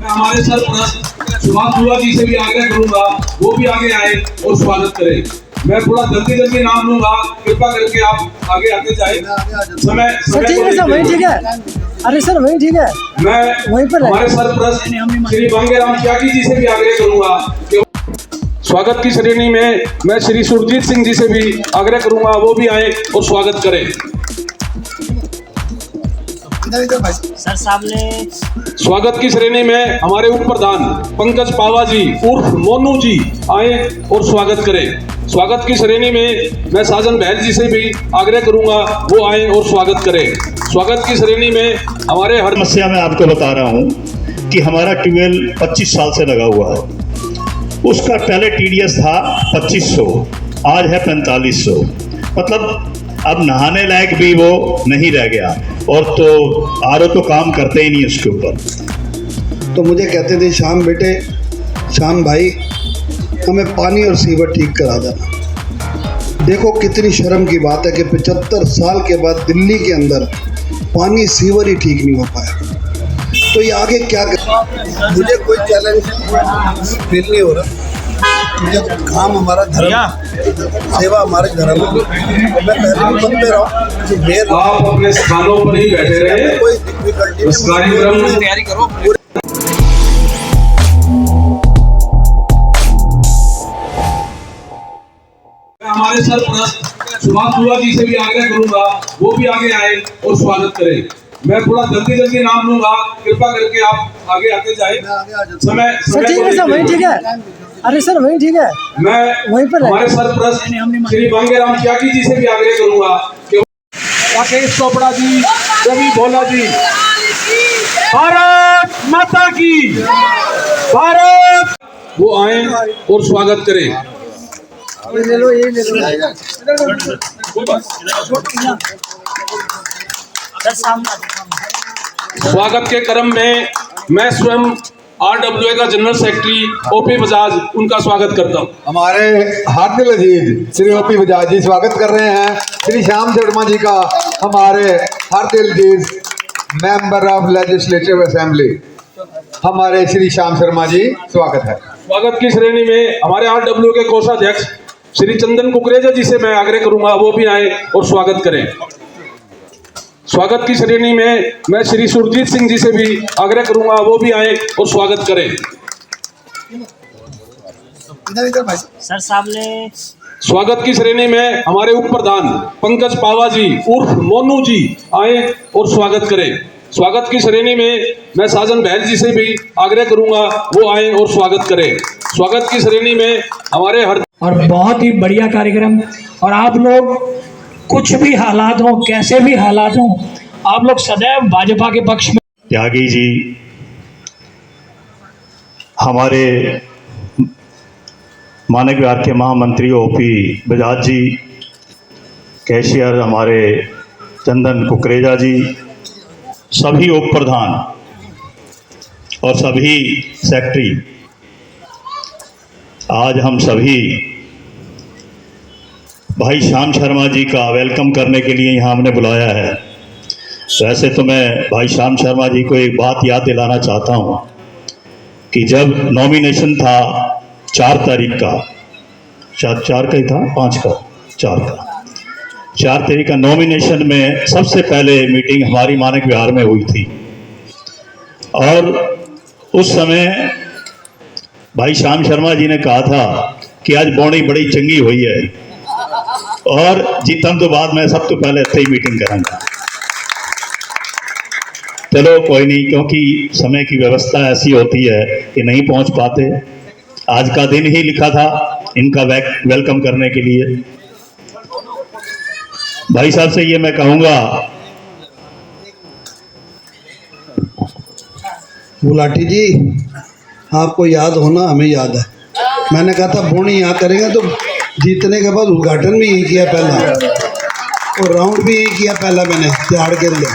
हमारे सरपरस्त सुभाष बुआ जी से भी आग्रह करूंगा वो भी आगे आए और स्वागत करें। मैं थोड़ा जल्दी नाम लूंगा, कृपा करके आप आगे आते जाए। समय ठीक है सर, वही ठीक है। अरे सर वही ठीक है। मैं वहीं पर हमारे सरपरस्त श्री बांगेराम त्यागी जी से भी आग्रह करूंगा कि स्वागत की श्रेणी में मैं श्री सुरजीत सिंह जी से भी आग्रह करूंगा वो भी आए और स्वागत करें। सर सामने स्वागत की श्रेणी में हमारे उप प्रधान पंकज पावा जी उर्फ मोनू जी आए और स्वागत करें। स्वागत की श्रेणी में मैं साजन बहल जी से भी आग्रह करूंगा वो आए और स्वागत करें। स्वागत की श्रेणी में हमारे हर समस्या मैं आपको बता रहा हूं कि हमारा ट्यूबवेल 25 साल से लगा हुआ है। उसका पहले टीडीएस था 2500, आज है 4500। मतलब अब नहाने लायक भी वो नहीं रह गया, और तो आरओ तो काम करते ही नहीं उसके ऊपर। तो मुझे कहते थे शाम बेटे, शाम भाई हमें पानी और सीवर ठीक करा देना। देखो कितनी शर्म की बात है कि 75 साल के बाद दिल्ली के अंदर पानी सीवर ही ठीक नहीं हो पाया। तो ये आगे क्या कर, मुझे कोई चैलेंज फील नहीं हो रहा। मुझे काम हमारा धर्म, सेवा हमारे धर्म है। मैं पहले भी बोलते रहा कि मेरे आप अपने स्थानों पर ही बैठे रहे, कोई डिफिकल्टी इस कार्यक्रम में तैयारी करो। हमारे सरपरस्त सुभाष बुआ जी से भी आग्रह करूंगा वो भी आगे आए और स्वागत करें। मैं थोड़ा जल्दी नाम लूंगा, कृपा करके आप आगे आते जाए। समय ठीक है सर, वही ठीक है। अरे सर वही ठीक है। मैं वहीं पर हमारे सरपरस्त श्री बांगेराम त्यागी जी से भी आग्रह करूंगा कि राकेश चोपड़ा जी, रवि भोला जी, भारत माता की भारत, वो आए और स्वागत करें। ये ले लो, ये ले लो। सर सामने स्वागत के क्रम में मैं स्वयं RWA का जनरल सेक्रेटरी ओपी बजाज उनका स्वागत करता हूँ। हमारे हार्दिल अजीज श्री ओपी बजाज जी स्वागत कर रहे हैं। श्री श्याम शर्मा जी का हमारे हार्दिल अजीज मेंबर ऑफ लेजिस्लेटिव असेंबली हमारे श्री श्याम शर्मा जी स्वागत है। स्वागत की श्रेणी में हमारे RWA के कोषाध्यक्ष श्री चंदन कुकरेजा जी से मैं आग्रह करूंगा वो भी आए और स्वागत करें। स्वागत की श्रेणी में मैं श्री सुरजीत सिंह जी से भी आग्रह करूंगा वो भी आए और स्वागत करें। सर सामने स्वागत की श्रेणी में हमारे उप प्रधान पंकज पावा जी उर्फ मोनू जी आए और स्वागत करें। स्वागत की श्रेणी में मैं साजन बहल जी से भी आग्रह करूंगा वो आए और स्वागत करें। स्वागत की श्रेणी में हमारे हर और बहुत ही बढ़िया कार्यक्रम। और आप लोग कुछ भी हालात हो, कैसे भी हालात हो, आप लोग सदैव भाजपा के पक्ष में। त्यागी जी, हमारे मानक विहार के महामंत्री ओपी बजाज जी, कैशियर हमारे चंदन कुकरेजा जी, सभी उप प्रधान और सभी सेक्रेटरी, आज हम सभी भाई श्याम शर्मा जी का वेलकम करने के लिए यहाँ हमने बुलाया है। वैसे तो मैं भाई श्याम शर्मा जी को एक बात याद दिलाना चाहता हूँ कि जब नॉमिनेशन था 4 तारीख का, शायद 4 का ही था, 5 का, 4 तारीख का नॉमिनेशन में सबसे पहले मीटिंग हमारी मानक विहार में हुई थी। और उस समय भाई श्याम शर्मा जी ने कहा था कि आज बौनी बड़ी चंगी हुई है और जीतन तो बाद में सब तो पहले इतने ही मीटिंग करांगा। चलो कोई नहीं, क्योंकि समय की व्यवस्था ऐसी होती है कि नहीं पहुंच पाते। आज का दिन ही लिखा था इनका वेलकम करने के लिए। भाई साहब से ये मैं कहूँगा, गुलाटी जी आपको याद होना, हमें याद है। मैंने कहा था बोनी यहाँ करेंगे तो जीतने के बाद उद्घाटन भी यही किया पहला, और राउंड भी यही किया पहला मैंने तिहाड़ के लिए।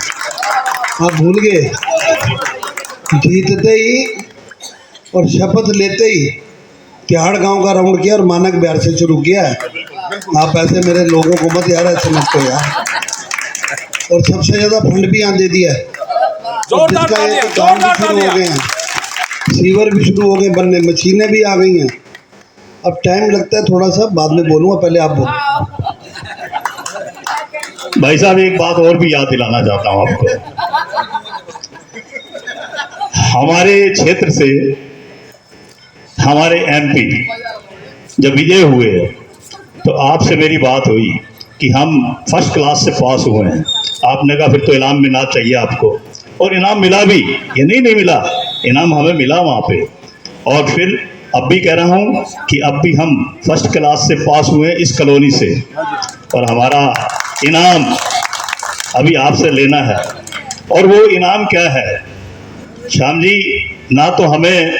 आप भूल गए? जीतते ही और शपथ लेते ही तिहाड़ गांव का राउंड किया और मानक बिहार से शुरू किया है। आप ऐसे मेरे लोगों को मत यार ऐसे मत करो यार। और सबसे ज़्यादा फंड भी यहाँ दे दिया है, जिसका ये काम भी शुरू हो गए हैं। सीवर भी शुरू हो गए बनने, मशीनें भी आ गई हैं। अब टाइम लगता है थोड़ा सा, बाद में बोलूँगा, पहले आप बोलो। भाई साहब एक बात और भी याद दिलाना चाहता हूँ आपको। हमारे क्षेत्र से हमारे एमपी जब विजय हुए तो आपसे मेरी बात हुई कि हम फर्स्ट क्लास से पास हुए हैं। आपने कहा फिर तो इनाम मिलना चाहिए आपको, और इनाम मिला भी, ये नहीं मिला, इनाम हमें मिला वहाँ पे। और फिर अब भी कह रहा हूँ कि अब भी हम फर्स्ट क्लास से पास हुए हैं इस कॉलोनी से, और हमारा इनाम अभी आपसे लेना है। और वो इनाम क्या है श्याम जी? ना तो हमें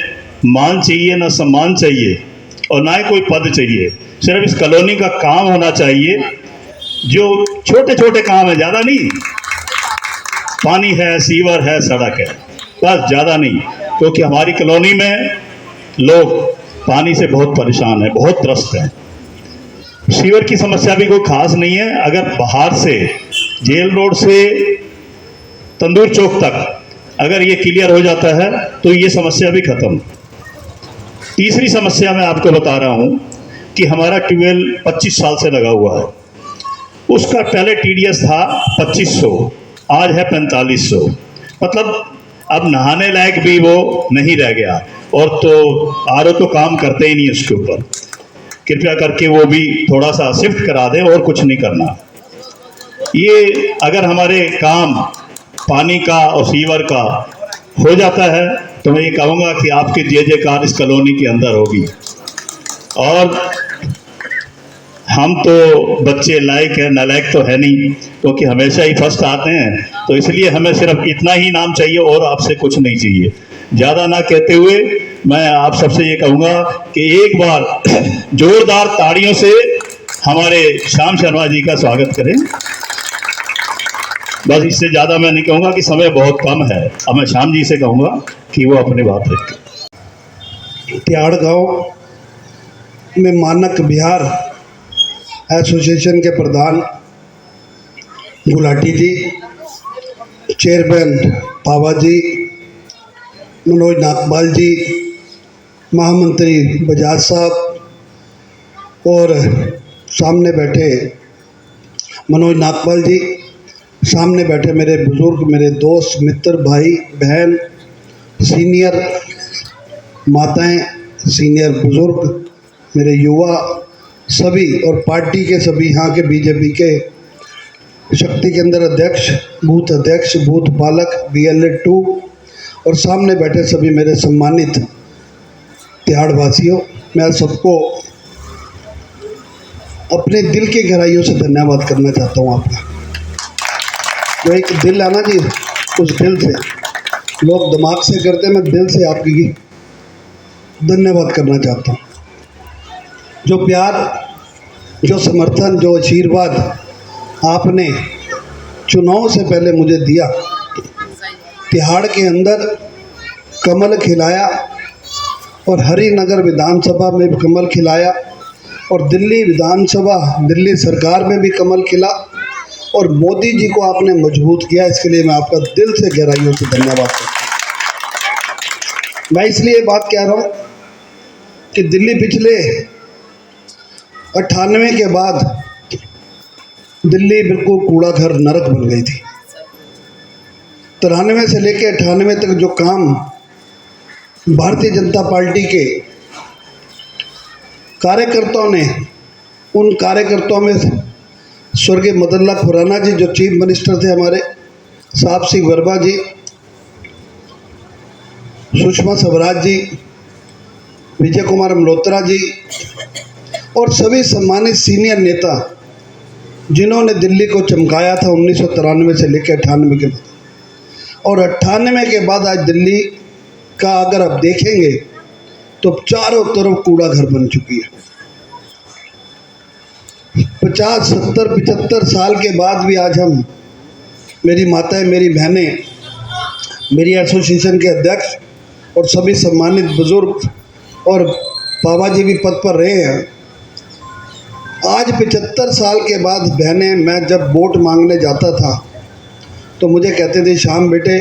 मान चाहिए, ना सम्मान चाहिए, और ना ही कोई पद चाहिए। सिर्फ इस कॉलोनी का काम होना चाहिए, जो छोटे छोटे काम है, ज़्यादा नहीं। पानी है, सीवर है, सड़क है, बस, ज़्यादा नहीं। क्योंकि हमारी कॉलोनी में लोग पानी से बहुत परेशान हैं, बहुत त्रस्त हैं। सीवर की समस्या भी कोई खास नहीं है। अगर बाहर से जेल रोड से तंदूर चौक तक अगर ये क्लियर हो जाता है तो ये समस्या भी खत्म। तीसरी समस्या मैं आपको बता रहा हूँ कि हमारा ट्यूबवेल 25 साल से लगा हुआ है। उसका पहले टीडीएस था 2500, आज है 4500। मतलब अब नहाने लायक भी वो नहीं रह गया, और तो आरओ तो काम करते ही नहीं उसके ऊपर। कृपया करके वो भी थोड़ा सा शिफ्ट करा दें, और कुछ नहीं करना। ये अगर हमारे काम पानी का और सीवर का हो जाता है तो मैं ये कहूँगा कि आपकी जय जयकार इस कॉलोनी के अंदर होगी। और हम तो बच्चे लायक है, नालायक तो है नहीं, क्योंकि हमेशा ही फर्स्ट आते हैं। तो इसलिए हमें सिर्फ इतना ही नाम चाहिए और आपसे कुछ नहीं चाहिए। ज़्यादा ना कहते हुए मैं आप सबसे ये कहूँगा कि एक बार जोरदार ताड़ियों से हमारे श्याम शर्मा जी का स्वागत करें। बस इससे ज़्यादा मैं नहीं कहूँगा कि समय बहुत कम है। अब मैं श्याम जी से कहूँगा कि वो अपनी बात रखें। तिहाड़ गांव में मानक बिहार एसोसिएशन के प्रधान गुलाटी जी, चेयरमैन पावा जी, मनोज नागपाल जी, महामंत्री बजाज साहब, और सामने बैठे मनोज नागपाल जी, सामने बैठे मेरे बुज़ुर्ग, मेरे दोस्त, मित्र, भाई बहन, सीनियर माताएं, सीनियर बुज़ुर्ग, मेरे युवा सभी, और पार्टी के सभी, यहाँ के बीजेपी के शक्ति केंद्र अध्यक्ष, बूथ पालक, BLA 2, और सामने बैठे सभी मेरे सम्मानित तिहाड़ वासियों, मैं सबको अपने दिल की गहराइयों से धन्यवाद करना चाहता हूँ आपका। जो एक दिल है ना जी, उस दिल से, लोग दिमाग से करते, मैं दिल से आपकी धन्यवाद करना चाहता हूँ। जो प्यार, जो समर्थन, जो आशीर्वाद आपने चुनाव से पहले मुझे दिया, तिहाड़ के अंदर कमल खिलाया, और हरिनगर विधानसभा में भी कमल खिलाया, और दिल्ली विधानसभा, दिल्ली सरकार में भी कमल खिला, और मोदी जी को आपने मजबूत किया। इसके लिए मैं आपका दिल से गहराइयों से धन्यवाद करता हूँ। मैं इसलिए बात कह रहा हूँ कि दिल्ली पिछले 98 के बाद दिल्ली बिल्कुल कूड़ा घर, नरक बन गई थी। 93 से लेकर 98 तक जो काम भारतीय जनता पार्टी के कार्यकर्ताओं ने, उन कार्यकर्ताओं में स्वर्गीय मदन लाल खुराना जी जो चीफ मिनिस्टर थे हमारे, साहब सिंह वर्मा जी, सुषमा स्वराज जी, विजय कुमार मल्होत्रा जी, और सभी सम्मानित सीनियर नेता जिन्होंने दिल्ली को चमकाया था 1993 से लेकर 98 के बाद। और 98 के बाद आज दिल्ली का अगर आप देखेंगे तो चारों तरफ कूड़ा घर बन चुकी है। 50, 70, 75 साल के बाद भी आज हम, मेरी माताएं, मेरी बहनें, मेरी एसोसिएशन के अध्यक्ष और सभी सम्मानित बुजुर्ग, और पावा जी भी पद पर रहे हैं। आज 75 साल के बाद बहनें, मैं जब वोट मांगने जाता था तो मुझे कहते थे, श्याम बेटे,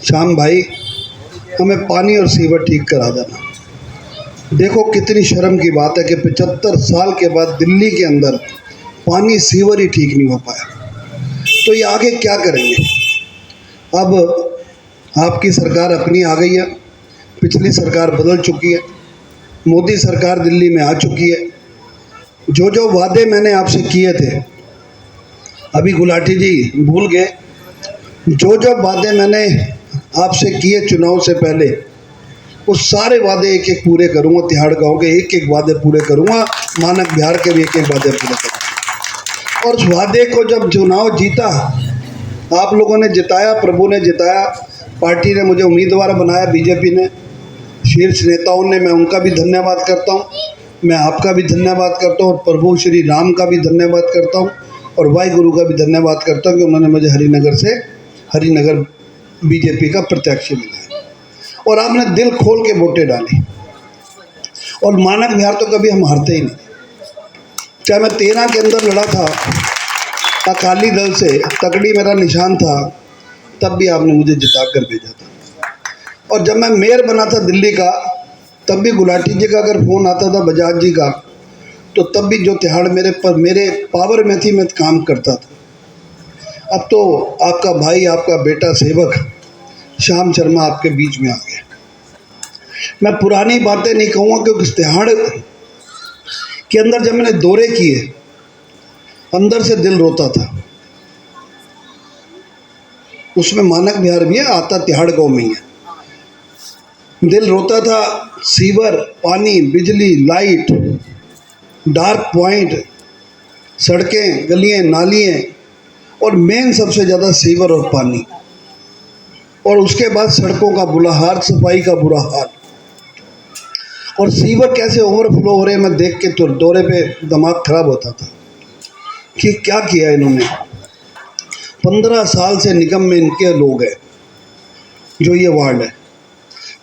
श्याम भाई, हमें पानी और सीवर ठीक करा देना। देखो कितनी शर्म की बात है कि 75 साल के बाद दिल्ली के अंदर पानी सीवर ही ठीक नहीं हो पाया। तो ये आगे क्या करेंगे? अब आपकी सरकार अपनी आ गई है, पिछली सरकार बदल चुकी है, मोदी सरकार दिल्ली में आ चुकी है। जो जो वादे मैंने आपसे किए थे, अभी गुलाटी जी भूल गए, जो जो वादे मैंने आपसे किए चुनाव से पहले, वो सारे वादे एक एक पूरे करूँगा। तिहाड़ गांव के एक एक वादे पूरे करूँगा, मानक बिहार के भी एक एक वादे पूरे करूँगा। और उस वादे को जब चुनाव जीता, आप लोगों ने जिताया, प्रभु ने जिताया, पार्टी ने मुझे उम्मीदवार बनाया, बीजेपी ने, शीर्ष नेताओं ने, मैं उनका भी धन्यवाद करता हूँ, मैं आपका भी धन्यवाद करता हूँ, और प्रभु श्री राम का भी धन्यवाद करता हूँ, और वाहिगुरु का भी धन्यवाद करता हूँ कि उन्होंने मुझे हरिनगर बीजेपी का प्रत्याशी बनाया। और आपने दिल खोल के वोटें डाली, और मानक बिहार तो कभी हम हारते ही नहीं। चाहे मैं 13 के अंदर लड़ा था अकाली दल से, तकड़ी मेरा निशान था, तब भी आपने मुझे जिता कर भेजा था। और जब मैं मेयर बना था दिल्ली का, तब भी गुलाटी जी का अगर फ़ोन आता था, बजाज जी का, तो तब भी जो तिहाड़ मेरे पावर में थी, मैं काम करता था। अब तो आपका भाई, आपका बेटा सेवक श्याम शर्मा आपके बीच में आ गया। मैं पुरानी बातें नहीं कहूँगा, क्योंकि तिहाड़ के अंदर जब मैंने दौरे किए, अंदर से दिल रोता था। उसमें मानक बिहार भी है, आता तिहाड़ गाँव में ही है। दिल रोता था। सीवर, पानी, बिजली, लाइट, डार्क पॉइंट, सड़कें, गलियाँ, नालियाँ, और मेन सबसे ज़्यादा सीवर और पानी, और उसके बाद सड़कों का बुरा हाल, सफाई का बुरा हाल, और सीवर कैसे ओवरफ्लो हो रहे हैं, मैं देख के तो दौरे पे दिमाग खराब होता था कि क्या किया इन्होंने। 15 साल से निगम में इनके लोग हैं, जो ये वार्ड है।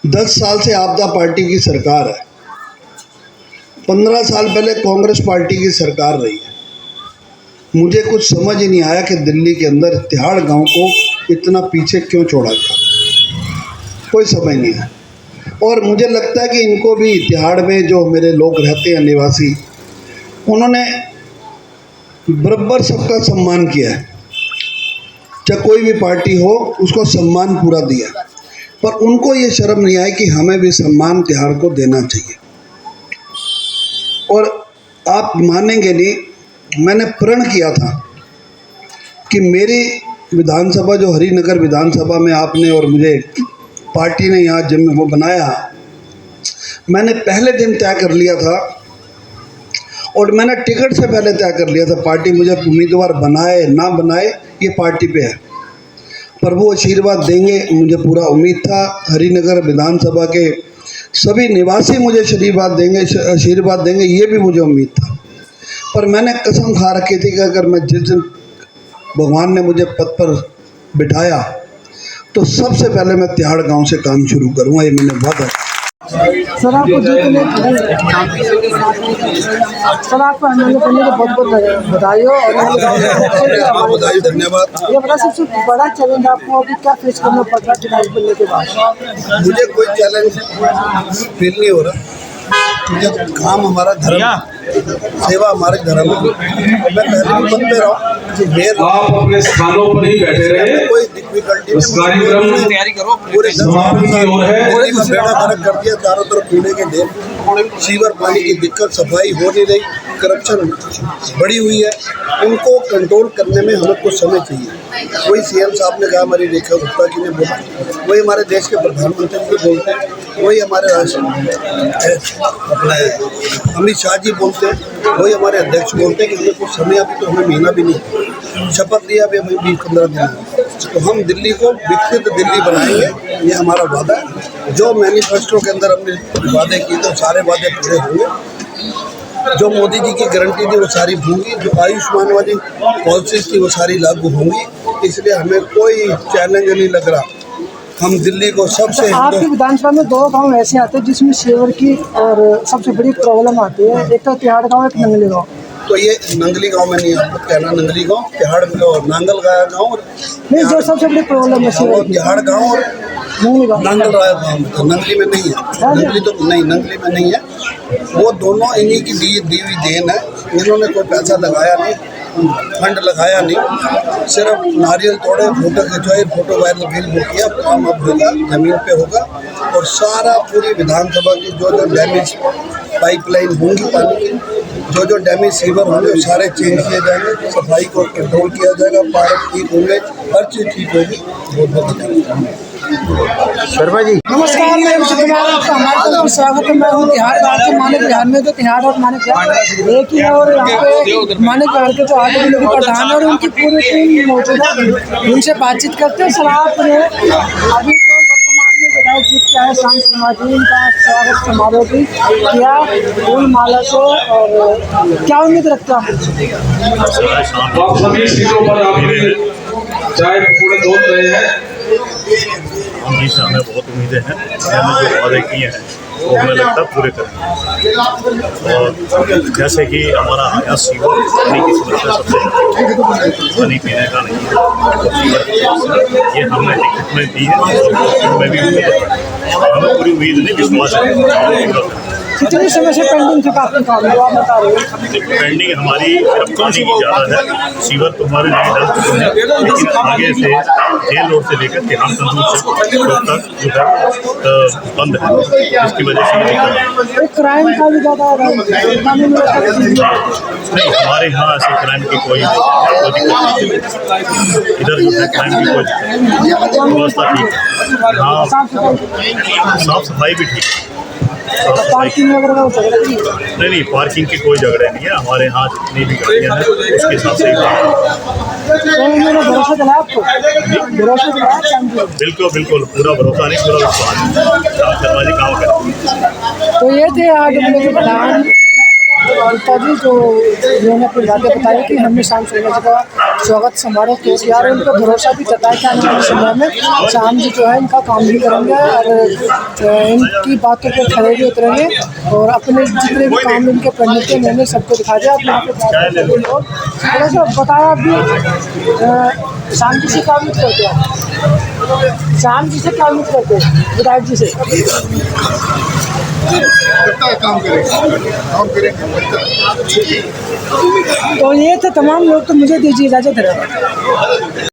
10 साल से आपदा पार्टी की सरकार है। 15 साल पहले कांग्रेस पार्टी की सरकार रही है। मुझे कुछ समझ ही नहीं आया कि दिल्ली के अंदर तिहाड़ गांव को इतना पीछे क्यों छोड़ा था, कोई समझ नहीं आया। और मुझे लगता है कि इनको भी तिहाड़ में जो मेरे लोग रहते हैं, निवासी, उन्होंने बराबर सबका सम्मान किया है। चाहे कोई भी पार्टी हो, उसको सम्मान पूरा दिया, पर उनको ये शर्म नहीं आई कि हमें भी सम्मान तिहाड़ को देना चाहिए। और आप मानेंगे नहीं, मैंने प्रण किया था कि मेरी विधानसभा, जो हरिनगर विधानसभा में आपने और मुझे पार्टी ने यहाँ जिम्मे वो बनाया, मैंने पहले दिन तय कर लिया था, और मैंने टिकट से पहले तय कर लिया था, पार्टी मुझे उम्मीदवार बनाए ना बनाए, ये पार्टी पे है, पर वो आशीर्वाद देंगे, मुझे पूरा उम्मीद था। हरिनगर विधानसभा के सभी निवासी मुझे आशीर्वाद देंगे, ये भी मुझे उम्मीद था। पर मैंने कसम खा रखी थी कि अगर मैं जिस दिन भगवान ने मुझे पद पर बिठाया, तो सबसे पहले मैं तिहाड़ गांव से काम शुरू करूंगा, ये मैंने वादा। सर आपको जीतने सर आपको एमएलए बनने को बहुत बहुत बधाई हो। और धन्यवाद। ये बड़ा सबसे बड़ा चैलेंज आपको अभी क्या फेस करना पड़ रहा है चुनाव बनने के बाद? मुझे कोई चैलेंज फील नहीं हो रहा, मुझे काम हमारा धर्म, सेवा हमारे धर्म है। मैं पहले भी पद पे रहा, आप अपने स्थानों पर ही बैठे रहे। कोई डिफिकल्टी इस कार्यक्रम तैयारी करो, पूरे समाप्ति की ओर है। बेड़ा गर्क कर दिया, चारों तरफ कूड़े के ढेर, सीवर पानी की दिक्कत, सफाई हो नहीं रही, करप्शन बढ़ी हुई है। उनको कंट्रोल करने में हमें कुछ समय चाहिए। वही सीएम साहब ने कहा, हमारी रेखा गुप्ता जी ने बोला, वही हमारे देश के प्रधानमंत्री जी बोलते हैं, वही हमारे अपना अमित शाह जी बोलते हैं, वही हमारे अध्यक्ष बोलते हैं कि हमें कुछ समय, अभी तो हमें महीना भी नहीं, शपथ लिया अभी हमें 20-15 दिन, तो हम दिल्ली को विकसित दिल्ली बनाएंगे, ये हमारा वादा है। जो मैनिफेस्टो के अंदर हमने वादे किए थे, सारे वादे पूरे होंगे। जो मोदी जी की गारंटी थी वो सारी होंगी, जो आयुष्मान वाली पॉलिसीज थी वो सारी लागू होंगी। इसलिए हमें कोई चैलेंज नहीं लग रहा, हम दिल्ली को सबसे। आपकी विधानसभा में 2 गांव ऐसे आते हैं जिसमें सेवर की और सबसे बड़ी प्रॉब्लम आती है, एक तो तिहाड़ गाँव, एक नंगली गाँव। तो ये नंगली गांव में नहीं, आपको कहना नंगली गांव, तिहाड़ और नांगल गाँव, नहीं जो सबसे बड़ी प्रॉब्लम है सेवर की, तिहाड़ गाँव और नंगल राय गाँव था, नंगली में नहीं है, नंगली तो नहीं, नंगली में नहीं है। वो दोनों इन्हीं की दी हुई देन है। इन्होंने कोई पैसा लगाया नहीं, फंड लगाया नहीं, सिर्फ नारियल तोड़े, फोटो खिंचवाए, फोटो वायरल बिल बुक किया, काम अब होगा, जमीन पे होगा। और सारा पूरी विधानसभा की जो डैमेज पाइपलाइन होंगी पानी की, जो डैमेज सीवर होंगे, सारे चेंज किए जाएंगे, सफाई को कंट्रोल किया जाएगा, पार्क ठीक होंगे, हर चीज़ ठीक होगी। बहुत बहुत धन्यवाद। शर्मा जी नमस्कार, मैं हमारे तरफ स्वागत है। मैं हूँ तिहाड़ गाँव के मानक बिहार में। तो तिहाड़ और मानक बिहार एक ही है, और यहाँ पे मानक बिहार के जो आगे लोग प्रधान है और उनकी पूरी टीम मौजूद है। उनसे बातचीत करते हैं। सलाह अपने अभी जो वर्तमान में विधायक जीत के आए शाम शर्मा जी, इनका स्वागत समारोह भी किया फूल माला से। और क्या उम्मीद रखते हैं आप सभी सीटों पर आपने चाय पूरे तोड़ रहे हैं। हम जी से हमें बहुत उम्मीदें हैं। हमने जो वादे किए हैं वो हमें लगता है पूरे करेंगे। और जैसे कि हमारा यहाँ सीवर पानी की समस्या सबसे पानी पीने का नहीं है, ये हमने टिकट में दी है, उसमें भी उम्मीद है। हमें पूरी उम्मीद नहीं, विश्वास है। कितनी समय से पेंडिंग थी काफी काम, आप बता रहे हो? पेंडिंग हमारी सिर्फ पानी की ज़्यादा है। सीवर तो हमारे नहीं डल चुके हैं, लेकिन आगे से जेल रोड से लेकर तिहाड़ तंदूर तक जो है बंद है, जिसकी वजह से ये क्राइम का भी ज़्यादा नहीं, हमारे यहाँ ऐसे क्राइम की कोई दिक्कत नहीं है। इधर जो है क्राइम की कोई दिक्कत नहीं, व्यवस्था ठीक है। यहाँ साफ सफाई भी ठीक है। पार्किंग वगैरह का झगड़ा नहीं है? नहीं, पार्किंग की कोई झगड़े नहीं है। हमारे यहाँ जितनी भी गाड़ियाँ हैं उसके हिसाब से तो उन्होंने भरोसा दिलाया आपको? भरोसा दिलाया शाम जी? बिल्कुल बिल्कुल, पूरा भरोसा नहीं, पूरा विश्वास। शर्मा जी काम करें। तो ये थे आज के प्रधान तभी जो उन्होंने अपनी बातें बताई कि हमने शाम शर्मा जी का स्वागत समारोह किया और उनको भरोसा भी जताया कि आने वाले समय में शाम जी जो है इनका काम भी करेंगे और इनकी बातों पर खड़े भी उतरेंगे और अपने जितने भी काम इनके पढ़ने के मैंने सबको दिखा दिया। आप यहाँ पे थोड़ा सा बताया भी शाम जी से क्या उम्मीद करते हैं? शाम जी से क्या उम्मीद करते हैं विधायक जी से? काम करेंगे। तो ये थे तमाम लोग। तो मुझे दीजिए इजाज़त है।